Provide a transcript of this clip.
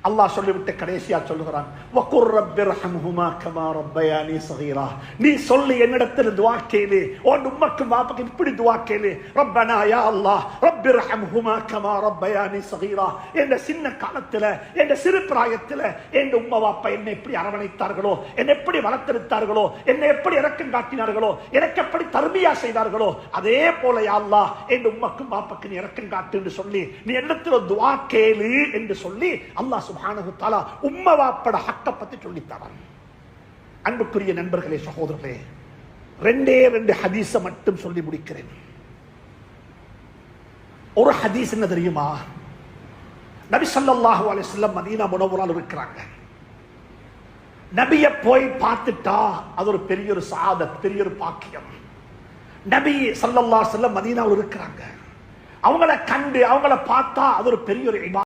அல்லாஹ் சொல்லிவிட்டு கடைசியா சொல்லுகிறான், வகுர் ரப்பிர்ஹம்ஹுமா கமா ரப்பயானி ஸகீரா. நீ சொல்லி என்னிடத்தில் துஆ கேளு, உன் உம்மக்கும் பாப்பாக்கும் இப்படி துஆ கேளு, ரப்பனா யா அல்லாஹ் ரப்பிர்ஹம்ஹுமா கமா ரப்பயானி ஸகீரா. என்ற சின்ன காலத்துல, என்ற சிறு பிராயத்துல என் உம்மா பாப்பா என்னை எப்படி அரவணைத்தார்களோ, என்னை எப்படி வளர்த்தெடுத்தார்களோ, என்னை எப்படி இரக்கம் காட்டினார்களோ, எனக்கு எப்படி தர்பியா செய்தார்களோ, அதே போல யா அல்லாஹ் என் உம்மக்கும் பாப்பாக்கு நீ இரக்கம் காட்டு என்று சொல்லி நீ என்னிடத்தில் துஆ கேளு என்று சொல்லி அல்லாஹ் சுப்ஹானஹு வ தஆலா உம்ம வாப்பட ஹக்க பத்தி சொல்லித்தரான். அன்புக்குரிய நண்பர்களே, சகோதரர்களே, ரெண்டு ஹதீஸ மட்டும் சொல்லி முடிக்கிறேன். ஒரு ஹதீஸ் என்ன தெரியுமா? நபி ஸல்லல்லாஹு அலைஹி வஸல்லம் மதீனா முனவ்வரால இருக்கிறாங்க. நபியை போய் பார்த்துட்டா அது ஒரு பெரிய ஒரு சஆதத், பெரிய ஒரு பாக்கியம். நபி ஸல்லல்லாஹு அலைஹி வஸல்லம் மதீனாவில் இருக்கிறாங்க. அவங்கள கண்டு அவங்கள பார்த்தா அது ஒரு பெரிய ஒரு